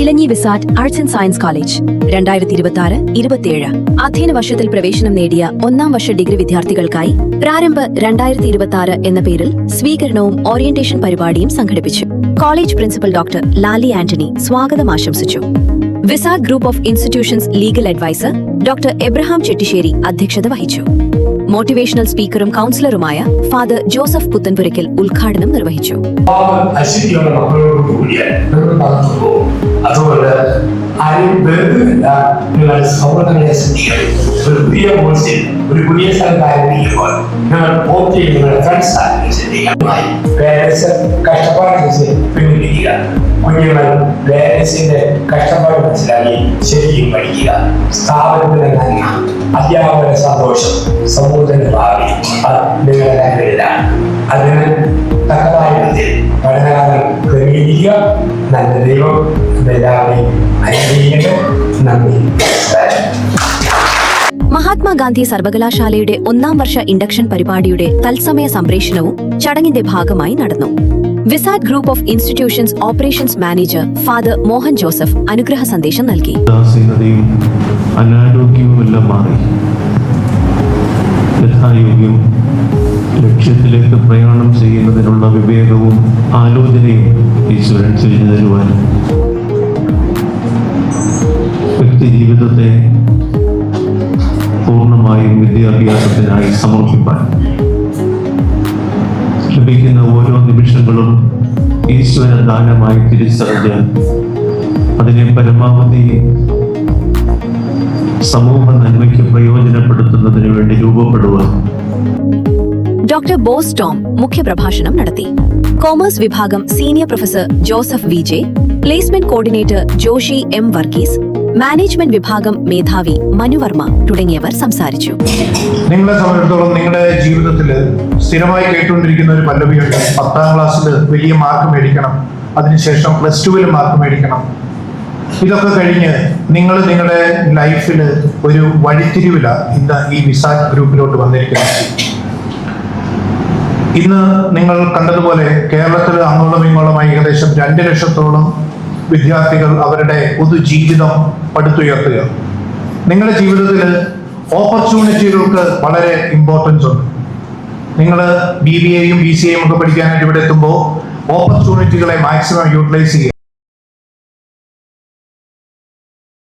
Elanji Vsat arts and science college 2026-27 അധ്യയന വർഷത്തിൽ പ്രവേശനം നേടിയ ഒന്നാം വർഷ ഡിഗ്രി വിദ്യാർത്ഥികൾക്കായി പ്രാരംഭ 2026 എന്ന പേരിൽ സ്വീകരണവും ഓറിയന്റേഷൻ പരിപാടിയും സംഘടിപ്പിച്ചു. College principal doctor Lali Antony സ്വാഗതം ആശംസിച്ചു. VISAT group of institutions legal adviser doctor Abraham Chettissery അധ്യക്ഷത വഹിച്ചു. മോട്ടിവേഷണൽ സ്പീക്കറും കൌൺസിലറുമായ ഫാദർ ജോസഫ് പുത്തൻപുരയ്ക്കൽ ഉദ്ഘാടനം നിർവഹിച്ചു. അതുകൊണ്ട് ആരും വെറുതെയല്ല, നിങ്ങൾ സൗഹൃദങ്ങളെ ശ്രദ്ധിക്കണം. ഒരു പുതിയ കോഴ്സിൽ ഒരു പുതിയ സ്ഥലത്ത് ആരംഭിക്കുമ്പോൾ നിങ്ങൾ പോറ്റി നിങ്ങളുടെ ഫ്രണ്ട്സ് ആരെങ്കിലും ശ്രദ്ധിക്കാമായി പേരൻസ് കഷ്ടപ്പാട് പിന്നിരിക്കുക. കുഞ്ഞുങ്ങൾ പേരൻസിന്റെ കഷ്ടപ്പാട് മനസ്സിലാക്കി ശരിക്കും പഠിക്കുക. സ്ഥാപനത്തിന്റെ നന്മ, അധ്യാപകരുടെ സന്തോഷം, സമൂഹത്തിന്റെ ഭാവി അത് നിങ്ങളുടെ കൈകളിലാണ്. അതിന് തക്കതായ വിധത്തിൽ പഠനകാലം ക്രമീകരിക്കുക. നല്ല ദൈവം എല്ലാവരെയും അനുഗ്രഹിക്കട്ടെ. നന്ദി. മഹാത്മാഗാന്ധി സർവകലാശാലയുടെ ഒന്നാം വർഷ ഇൻഡക്ഷൻ പരിപാടിയുടെ തത്സമയ സംപ്രേഷണവും ചടങ്ങിന്റെ ഭാഗമായി നടന്നു. VISAT group of institutions operations manager father Mohan Joseph അനുഗ്രഹ സന്ദേശം നൽകി. അനാരോഗ്യവുമെല്ലാം മാറി യഥായോഗ്യം ലക്ഷ്യത്തിലേക്ക് പ്രയാണം ചെയ്യുന്നതിനുള്ള വിവേകവും ആലോചനയും ഈശ്വരൻ ചെയ്തു തരുവാൻ വ്യക്തി ജീവിതത്തെ പൂർണ്ണമായും വിദ്യാഭ്യാസത്തിനായി സമർപ്പിക്കാൻ ലഭിക്കുന്ന ഓരോ നിമിഷങ്ങളും ഈശ്വര ദാനമായി തിരിച്ചറിഞ്ഞ് അതിനെ പരമാവധി സമൂഹ നന്മയ്ക്ക് പ്രയോജനപ്പെടുത്തുന്നതിന് വേണ്ടി രൂപപ്പെടുക. ഡോക്ടർ ബോസ് ടോം മുഖ്യപ്രഭാഷണം നടത്തി. കോമേഴ്സ് വിഭാഗം senior professor Joseph V J, placement coordinator Joshi M Varghese, management വിഭാഗം മേധാവി മനുവർമ്മ തുടങ്ങിയവർ സംസാരിച്ചു. നിങ്ങളെ സംബന്ധിച്ചിടത്തോളം നിങ്ങളുടെ ജീവിതത്തിൽ സ്ഥിരമായി കേട്ടുകൊണ്ടിരിക്കുന്ന ഒരു പല്ലവിയുണ്ട്. 10ാം ക്ലാസ്സിൽ വലിയ മാർക്ക് മേടിക്കണം, അതിനുശേഷം +2 മാർക്ക് മേടിക്കണം. ഇതൊക്കെ കഴിഞ്ഞ് നിങ്ങൾ നിങ്ങളുടെ ലൈഫിൽ ഒരു വഴിത്തിരിവില ഇന്ന് ഈ വിസാറ്റ് ഗ്രൂപ്പിലോട്ട് വന്നിരിക്കുന്നത്. ഇന്ന് നിങ്ങൾ കണ്ടതുപോലെ കേരളത്തിൽ അങ്ങോളം ഇങ്ങോളമായി ഏകദേശം 2 ലക്ഷത്തോളം വിദ്യാർത്ഥികൾ അവരുടെ പൊതുജീവിതം പടുത്തുയർത്തുക. നിങ്ങളുടെ ജീവിതത്തിൽ ഓപ്പർച്യൂണിറ്റികൾക്ക് വളരെ ഇമ്പോർട്ടൻസ് ഉണ്ട്. നിങ്ങൾ BBA യും BCA യും ഒക്കെ പഠിക്കാനായിട്ട് ഇവിടെ എത്തുമ്പോൾ ഓപ്പർച്യൂണിറ്റികളെ മാക്സിമം യൂട്ടിലൈസ് ചെയ്യുക.